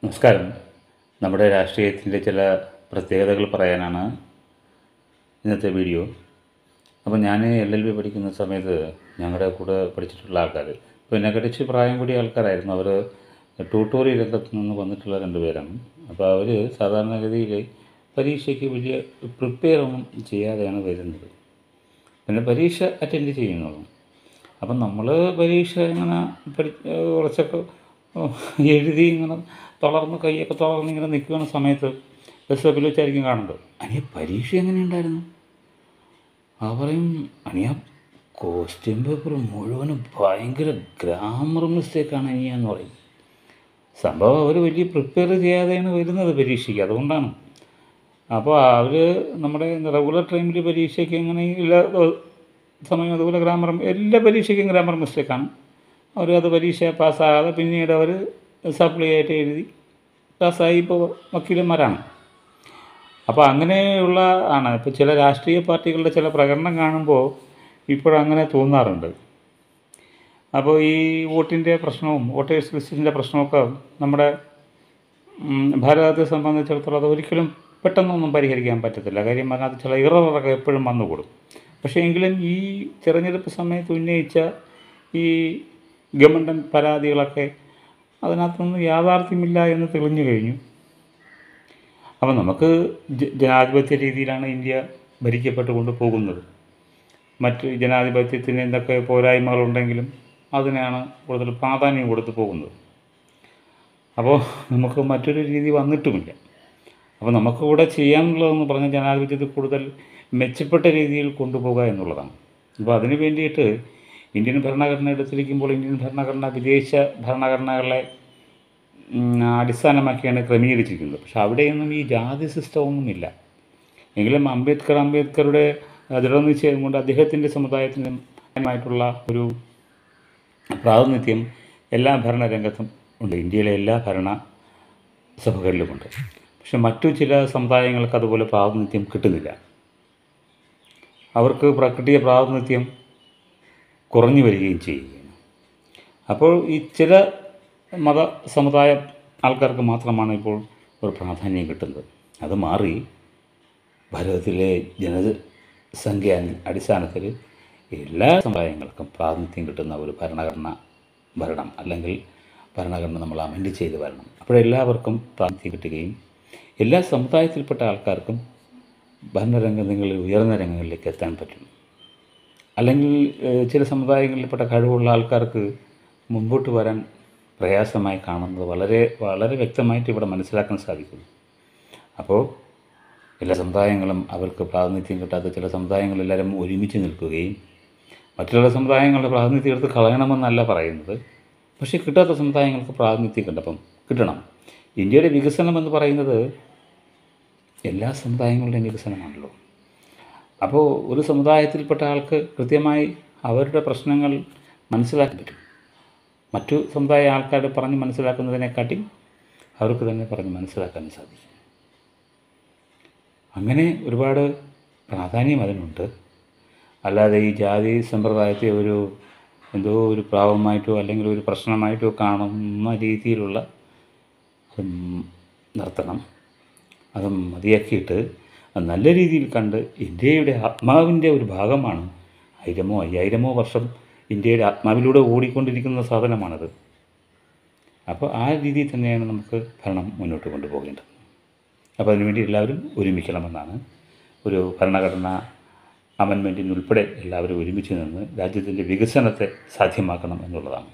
നമസ്കാരം. നമ്മുടെ രാഷ്ട്രീയത്തിൻ്റെ ചില പ്രത്യേകതകൾ പറയാനാണ് ഇന്നത്തെ വീഡിയോ. അപ്പോൾ ഞാൻ LLB പഠിക്കുന്ന സമയത്ത് ഞങ്ങളുടെ കൂടെ പഠിച്ചിട്ടുള്ള ആൾക്കാർ, ഇപ്പോൾ എന്നെ കടിച്ച് പ്രായം കൂടിയ ആൾക്കാരായിരുന്നു. അവർ ട്യൂട്ടോറിയൽ രംഗത്ത് നിന്ന് വന്നിട്ടുള്ള 2 പേരാണ്. അപ്പോൾ അവർ സാധാരണഗതിയിൽ പരീക്ഷയ്ക്ക് വലിയ പ്രിപ്പയർ ഒന്നും ചെയ്യാതെയാണ് വരുന്നത്. പിന്നെ പരീക്ഷ അറ്റൻഡ് ചെയ്യുന്നുള്ളൂ. അപ്പം നമ്മൾ പരീക്ഷ ഇങ്ങനെ കുറച്ചൊക്കെ എഴുതി ഇങ്ങനെ തളർന്ന് കൈയൊക്കെ തളർന്ന് ഇങ്ങനെ നിൽക്കുന്ന സമയത്ത് ബസ് സ്റ്റോപ്പിൽ വെച്ചായിരിക്കും കാണുന്നത്. അനിയ പരീക്ഷ എങ്ങനെയുണ്ടായിരുന്നു? പറയും, അനിയ ക്വസ്റ്റ്യൻ പേപ്പർ മുഴുവനും ഭയങ്കര ഗ്രാമർ മിസ്റ്റേക്കാണ് അനിയെന്ന് പറയും. സംഭവം അവർ വലിയ പ്രിപ്പയർ ചെയ്യാതെയാണ് വരുന്നത് പരീക്ഷയ്ക്ക്, അതുകൊണ്ടാണ്. അപ്പോൾ അവർ നമ്മുടെ റെഗുലർ ടൈമിൽ പരീക്ഷയ്ക്ക് എങ്ങനെ എല്ലാ സമയം അതുപോലെ എല്ലാ പരീക്ഷയ്ക്കും ഗ്രാമർ മിസ്റ്റേക്കാണ്. അത് പരീക്ഷ പാസ്സാകാതെ പിന്നീട് അവർ സപ്ലി ആയിട്ട് എഴുതി പാസ്സായി ഇപ്പോൾ വക്കീലന്മാരാണ്. അപ്പോൾ അങ്ങനെയുള്ള ആണ്. ഇപ്പോൾ ചില രാഷ്ട്രീയ പാർട്ടികളുടെ ചില പ്രകടനം കാണുമ്പോൾ ഇപ്പോഴങ്ങനെ തോന്നാറുണ്ട്. അപ്പോൾ ഈ വോട്ടിൻ്റെ പ്രശ്നവും വോട്ടേഴ്സ് ലിസ്റ്റിൻ്റെ പ്രശ്നമൊക്കെ നമ്മുടെ ഭാരതത്തെ സംബന്ധിച്ചിടത്തോളം അത് ഒരിക്കലും പെട്ടെന്നൊന്നും പരിഹരിക്കാൻ പറ്റത്തില്ല. കാര്യം അതിനകത്ത് ചില ഇററൊക്കെ എപ്പോഴും വന്നുകൂടും. പക്ഷേ എങ്കിലും ഈ തിരഞ്ഞെടുപ്പ് സമയത്ത് ഉന്നയിച്ച ഈ ഗവൺമെൻറ് പരാതികളൊക്കെ അതിനകത്തൊന്നും യാഥാർത്ഥ്യമില്ല എന്ന് തെളിഞ്ഞു കഴിഞ്ഞു. അപ്പോൾ നമുക്ക് ജനാധിപത്യ രീതിയിലാണ് ഇന്ത്യ ഭരിക്കപ്പെട്ടുകൊണ്ട് പോകുന്നത്. മറ്റ് ജനാധിപത്യത്തിന് എന്തൊക്കെ പോരായ്മകളുണ്ടെങ്കിലും അതിനാണ് കൂടുതൽ പ്രാധാന്യം കൊടുത്ത് പോകുന്നത്. അപ്പോൾ നമുക്ക് മറ്റൊരു രീതി വന്നിട്ടുമില്ല. അപ്പോൾ നമുക്ക് കൂടെ ചെയ്യാനുള്ളതെന്ന് പറഞ്ഞാൽ ജനാധിപത്യത്തിൽ കൂടുതൽ മെച്ചപ്പെട്ട രീതിയിൽ കൊണ്ടുപോകുക എന്നുള്ളതാണ്. അപ്പോൾ അതിന് വേണ്ടിയിട്ട് ഇന്ത്യൻ ഭരണഘടന എടുത്തിരിക്കുമ്പോൾ ഇന്ത്യൻ ഭരണഘടന വിദേശ ഭരണഘടനകളെ അടിസ്ഥാനമാക്കിയാണ് ക്രമീകരിച്ചിരിക്കുന്നത്. പക്ഷെ അവിടെയൊന്നും ഈ ജാതി സിസ്റ്റമൊന്നുമില്ല. എങ്കിലും അംബേദ്കറുടെ ദൃഢനിശ്ചയം കൊണ്ട് അദ്ദേഹത്തിൻ്റെ സമുദായത്തിനുമായിട്ടുള്ള ഒരു പ്രാതിനിധ്യം എല്ലാ ഭരണരംഗത്തും ഉണ്ട്. ഇന്ത്യയിലെ എല്ലാ ഭരണ സഭകളിലുമുണ്ട്. പക്ഷെ മറ്റു ചില സമുദായങ്ങൾക്ക് അതുപോലെ പ്രാതിനിധ്യം കിട്ടുന്നില്ല. അവർക്ക് കിട്ടിയ പ്രാതിനിധ്യം കുറഞ്ഞു വരികയും ചെയ്യുകയാണ്. അപ്പോൾ ഈ ചില മത സമുദായ ആൾക്കാർക്ക് മാത്രമാണ് ഇപ്പോൾ ഒരു പ്രാധാന്യം കിട്ടുന്നത്. അത് മാറി ഭാരതത്തിലെ ജനസംഖ്യ അടിസ്ഥാനത്തിൽ എല്ലാ സമുദായങ്ങൾക്കും പ്രാതിനിധ്യം കിട്ടുന്ന ഒരു ഭരണം അല്ലെങ്കിൽ ഭരണഘടന നമ്മൾ അമെൻഡ് ചെയ്ത് വരണം. അപ്പോഴെല്ലാവർക്കും പ്രാതിനിധ്യം കിട്ടുകയും എല്ലാ സമുദായത്തിൽപ്പെട്ട ആൾക്കാർക്കും ഭരണരംഗങ്ങളിൽ ഉയർന്ന രംഗങ്ങളിലേക്ക് എത്താൻ പറ്റും. അല്ലെങ്കിൽ ചില സമുദായങ്ങളിൽപ്പെട്ട കഴിവുള്ള ആൾക്കാർക്ക് മുമ്പോട്ട് വരാൻ പ്രയാസമായി കാണുന്നത് വളരെ വളരെ വ്യക്തമായിട്ട് ഇവിടെ മനസ്സിലാക്കാൻ സാധിക്കുന്നു. അപ്പോൾ എല്ലാ സമുദായങ്ങളും അവർക്ക് പ്രാതിനിധ്യം കിട്ടാത്ത ചില സമുദായങ്ങളെല്ലാവരും ഒരുമിച്ച് നിൽക്കുകയും മറ്റുള്ള സമുദായങ്ങളുടെ പ്രാതിനിധ്യം എടുത്ത് കളയണമെന്നല്ല പറയുന്നത്. പക്ഷേ കിട്ടാത്ത സമുദായങ്ങൾക്ക് പ്രാതിനിധ്യം കിട്ടണം. ഇന്ത്യയുടെ വികസനം എന്ന് പറയുന്നത് എല്ലാ സമുദായങ്ങളുടെയും വികസനമാണല്ലോ. അപ്പോൾ ഒരു സമുദായത്തിൽപ്പെട്ട ആൾക്ക് കൃത്യമായി അവരുടെ പ്രശ്നങ്ങൾ മനസ്സിലാക്കാൻ പറ്റും. മറ്റു സമുദായ ആൾക്കാർ പറഞ്ഞ് മനസ്സിലാക്കുന്നതിനെക്കാട്ടി അവർക്ക് തന്നെ പറഞ്ഞ് മനസ്സിലാക്കാൻ സാധിക്കും. അങ്ങനെ ഒരുപാട് പ്രാധാന്യം അതിനുണ്ട്. അല്ലാതെ ഈ ജാതി സമ്പ്രദായത്തെ എന്തോ ഒരു പാവമായിട്ടോ അല്ലെങ്കിൽ ഒരു പ്രശ്നമായിട്ടോ കാണുന്ന രീതിയിലുള്ള നിർത്തണം. അത് മതിയാക്കിയിട്ട് നല്ല രീതിയിൽ കണ്ട് ഇന്ത്യയുടെ ആത്മാവിൻ്റെ ഒരു ഭാഗമാണ് 1000 5000 വർഷം ഇന്ത്യയുടെ ആത്മാവിലൂടെ ഓടിക്കൊണ്ടിരിക്കുന്ന സാധനമാണത്. അപ്പോൾ ആ രീതിയിൽ തന്നെയാണ് നമുക്ക് ഭരണം മുന്നോട്ട് കൊണ്ടുപോകേണ്ടത്. അപ്പോൾ അതിനുവേണ്ടി എല്ലാവരും ഒരുമിക്കണമെന്നാണ്. ഒരു ഭരണഘടന അമെൻമെൻറ്റിനുൾപ്പെടെ എല്ലാവരും ഒരുമിച്ച് നിന്ന് രാജ്യത്തിൻ്റെ വികസനത്തെ സാധ്യമാക്കണം എന്നുള്ളതാണ്.